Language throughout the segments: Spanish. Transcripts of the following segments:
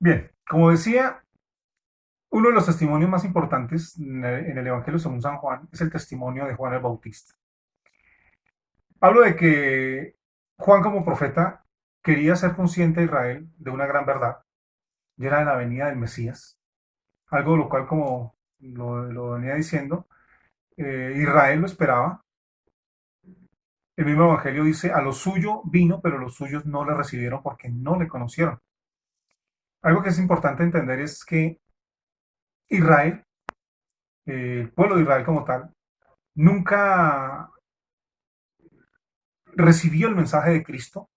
Bien, como decía, uno de los testimonios más importantes en el Evangelio según San Juan es el testimonio de Juan el Bautista. Hablo de que Juan como profeta quería ser consciente de Israel de una gran verdad, y era de la venida del Mesías, algo lo cual, como lo venía diciendo, Israel lo esperaba. El mismo Evangelio dice, a lo suyo vino, pero los suyos no le recibieron porque no le conocieron. Algo que es importante entender es que Israel, el pueblo de Israel como tal, nunca recibió el mensaje de Cristo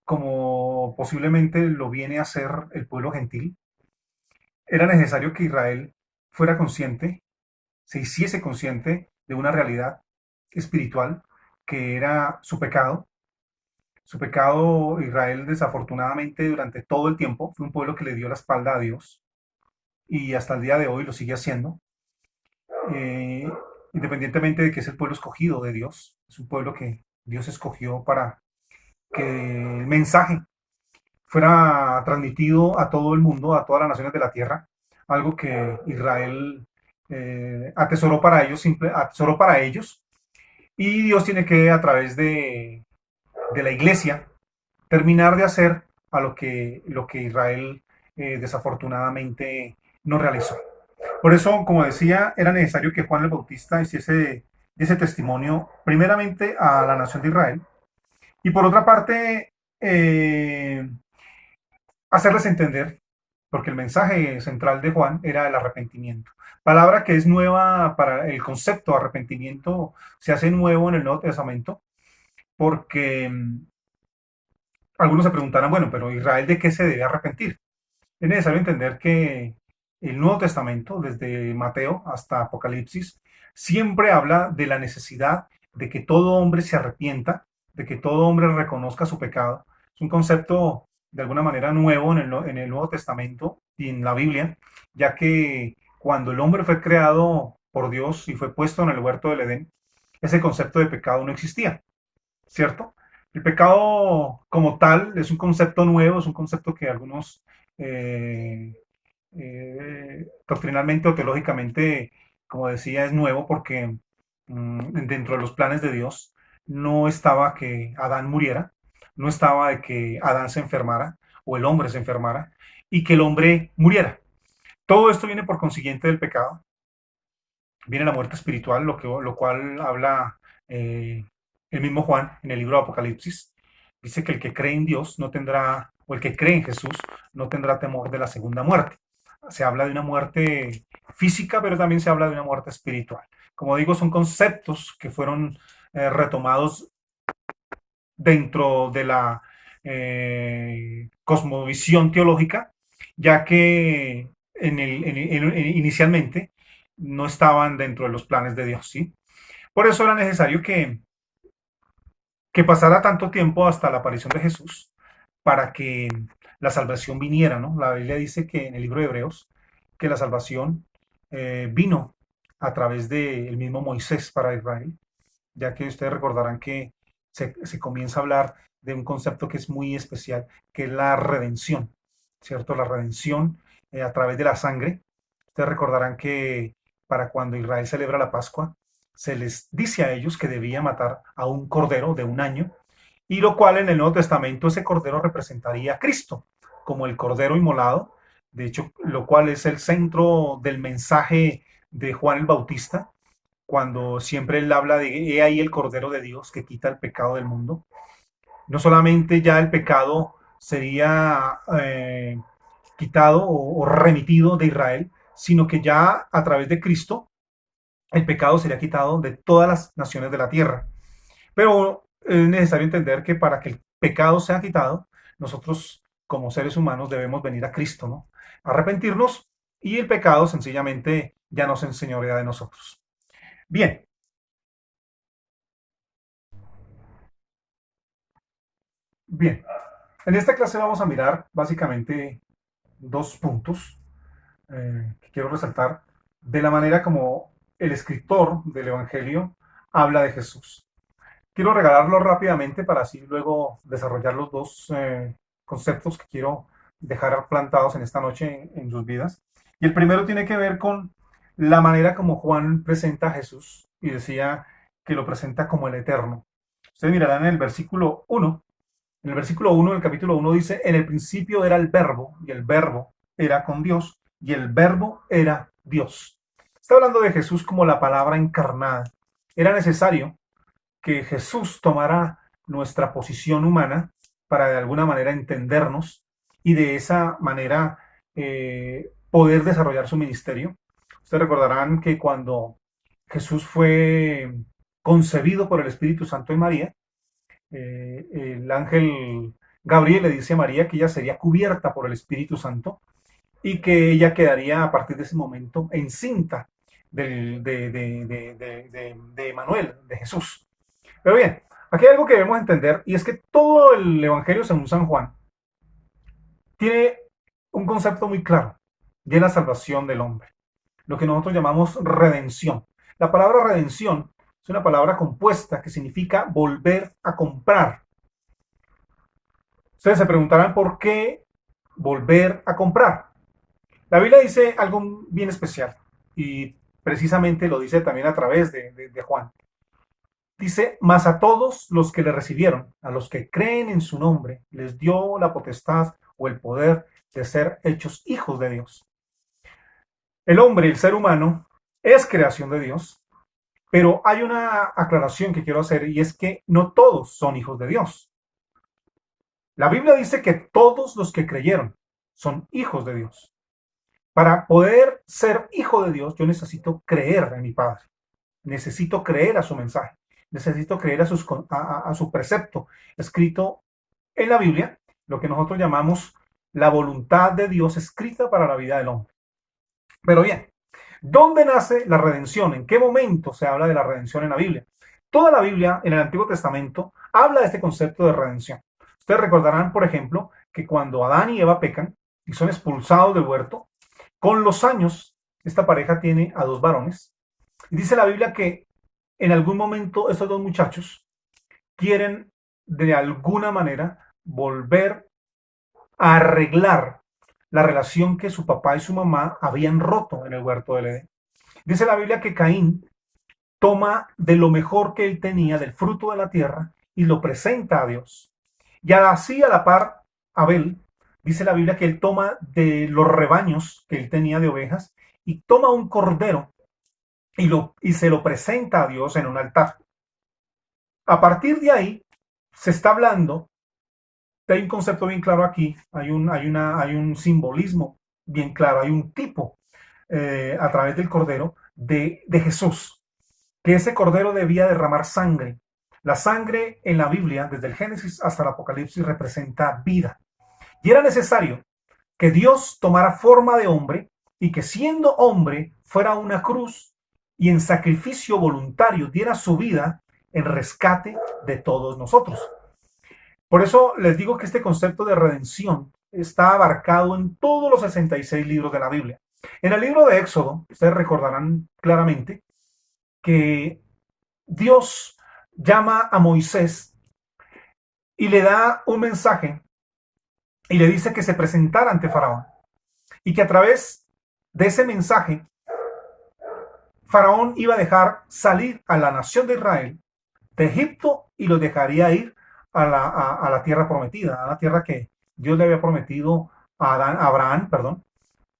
como posiblemente lo viene a hacer el pueblo gentil. Era necesario que Israel fuera consciente, se hiciese consciente de una realidad espiritual que era su pecado. Su pecado, Israel desafortunadamente durante todo el tiempo fue un pueblo que le dio la espalda a Dios y hasta el día de hoy lo sigue haciendo. Eh, Independientemente de que es el pueblo escogido de Dios, es un pueblo que Dios escogió para que el mensaje fuera transmitido a todo el mundo, a todas las naciones de la tierra, algo que Israel atesoró para ellos, y Dios tiene que, a través de la iglesia, terminar de hacer a lo que Israel desafortunadamente no realizó. Por eso, como decía, era necesario que Juan el Bautista hiciese ese testimonio primeramente a la nación de Israel y por otra parte hacerles entender, porque el mensaje central de Juan era el arrepentimiento. Palabra que es nueva para el concepto de arrepentimiento, se hace nuevo en el Nuevo Testamento, porque algunos se preguntarán, bueno, pero Israel, ¿de qué se debe arrepentir? Es necesario entender que el Nuevo Testamento, desde Mateo hasta Apocalipsis, siempre habla de la necesidad de que todo hombre se arrepienta, de que todo hombre reconozca su pecado. Es un concepto de alguna manera nuevo en el Nuevo Testamento y en la Biblia, ya que cuando el hombre fue creado por Dios y fue puesto en el huerto del Edén, ese concepto de pecado no existía, ¿cierto? El pecado como tal es un concepto nuevo, es un concepto que algunos eh, doctrinalmente o teológicamente, como decía, es nuevo porque dentro de los planes de Dios no estaba que Adán muriera, no estaba de que Adán se enfermara o el hombre se enfermara y que el hombre muriera. Todo esto viene por consiguiente del pecado, viene la muerte espiritual, lo cual habla el mismo Juan en el libro de Apocalipsis. Dice que el que cree en Dios no tendrá, o el que cree en Jesús no tendrá temor de la segunda muerte. Se habla de una muerte física, pero también se habla de una muerte espiritual. Como digo, son conceptos que fueron retomados dentro de la cosmovisión teológica, ya que inicialmente no estaban dentro de los planes de Dios, ¿sí? Por eso era necesario que pasara tanto tiempo hasta la aparición de Jesús para que la salvación viniera, ¿no? La Biblia dice que en el libro de Hebreos que la salvación vino a través del mismo Moisés para Israel, ya que ustedes recordarán que se comienza a hablar de un concepto que es muy especial, que es la redención, ¿cierto? La redención a través de la sangre. Ustedes recordarán que para cuando Israel celebra la Pascua, se les dice a ellos que debía matar a un cordero de un año, y lo cual en el Nuevo Testamento ese cordero representaría a Cristo como el cordero inmolado, de hecho, lo cual es el centro del mensaje de Juan el Bautista, cuando siempre él habla de he ahí el Cordero de Dios que quita el pecado del mundo. No solamente ya el pecado sería quitado o remitido de Israel, sino que ya a través de Cristo el pecado sería quitado de todas las naciones de la tierra. Pero es necesario entender que para que el pecado sea quitado, nosotros como seres humanos debemos venir a Cristo, ¿no? Arrepentirnos y el pecado sencillamente ya no se enseñorea de nosotros. Bien, bien. En esta clase vamos a mirar básicamente dos puntos que quiero resaltar de la manera como el escritor del Evangelio habla de Jesús. Quiero regalarlo rápidamente para así luego desarrollar los dos conceptos que quiero dejar plantados en esta noche en sus vidas. Y el primero tiene que ver con la manera como Juan presenta a Jesús y decía que lo presenta como el Eterno. Ustedes mirarán en el versículo 1. En el versículo 1 del capítulo 1 dice, en el principio era el verbo, y el verbo era con Dios, y el verbo era Dios. Está hablando de Jesús como la palabra encarnada. Era necesario que Jesús tomara nuestra posición humana para de alguna manera entendernos y de esa manera poder desarrollar su ministerio. Ustedes recordarán que cuando Jesús fue concebido por el Espíritu Santo en María, el ángel Gabriel le dice a María que ella sería cubierta por el Espíritu Santo y que ella quedaría a partir de ese momento encinta de Emanuel, de Jesús. Pero bien, aquí hay algo que debemos entender y es que todo el Evangelio según San Juan tiene un concepto muy claro de la salvación del hombre, lo que nosotros llamamos redención. La palabra redención es una palabra compuesta que significa volver a comprar. Ustedes se preguntarán por qué volver a comprar. La Biblia dice algo bien especial y precisamente lo dice también a través de Juan. Dice, mas a todos los que le recibieron, a los que creen en su nombre, les dio la potestad o el poder de ser hechos hijos de Dios. El hombre, el ser humano, es creación de Dios, pero hay una aclaración que quiero hacer y es que no todos son hijos de Dios. La Biblia dice que todos los que creyeron son hijos de Dios. Para poder ser hijo de Dios, yo necesito creer en mi Padre. Necesito creer a su mensaje. Necesito creer a su precepto escrito en la Biblia, lo que nosotros llamamos la voluntad de Dios escrita para la vida del hombre. Pero bien, ¿dónde nace la redención? ¿En qué momento se habla de la redención en la Biblia? Toda la Biblia en el Antiguo Testamento habla de este concepto de redención. Ustedes recordarán, por ejemplo, que cuando Adán y Eva pecan y son expulsados del huerto, con los años esta pareja tiene a dos varones. Y dice la Biblia que en algún momento estos dos muchachos quieren de alguna manera volver a arreglar la relación que su papá y su mamá habían roto en el huerto del Edén. Dice la Biblia que Caín toma de lo mejor que él tenía, del fruto de la tierra, y lo presenta a Dios. Y así a la par, Abel, dice la Biblia que él toma de los rebaños que él tenía de ovejas y toma un cordero y se lo presenta a Dios en un altar. A partir de ahí, se está hablando, hay un concepto bien claro aquí, hay un simbolismo bien claro, hay un tipo a través del cordero de Jesús, que ese cordero debía derramar sangre. La sangre en la Biblia, desde el Génesis hasta el Apocalipsis, representa vida. Y era necesario que Dios tomara forma de hombre y que siendo hombre fuera una cruz y en sacrificio voluntario diera su vida en rescate de todos nosotros. Por eso les digo que este concepto de redención está abarcado en todos los 66 libros de la Biblia. En el libro de Éxodo, ustedes recordarán claramente que Dios llama a Moisés y le da un mensaje y le dice que se presentara ante Faraón y que a través de ese mensaje Faraón iba a dejar salir a la nación de Israel de Egipto y los dejaría ir a la tierra prometida, a la tierra que Dios le había prometido a Abraham,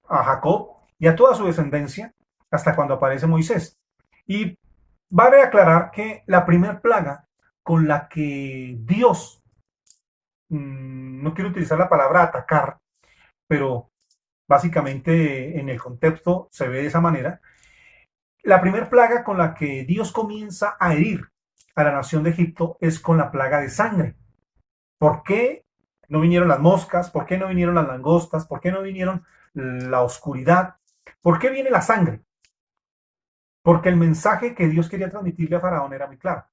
a Jacob y a toda su descendencia hasta cuando aparece Moisés. Y vale aclarar que la primera plaga con la que Dios, no quiero utilizar la palabra atacar, pero básicamente en el contexto se ve de esa manera, la primera plaga con la que Dios comienza a herir a la nación de Egipto es con la plaga de sangre. ¿Por qué no vinieron las moscas? ¿Por qué no vinieron las langostas? ¿Por qué no vinieron la oscuridad? ¿Por qué viene la sangre? Porque el mensaje que Dios quería transmitirle a Faraón era muy claro.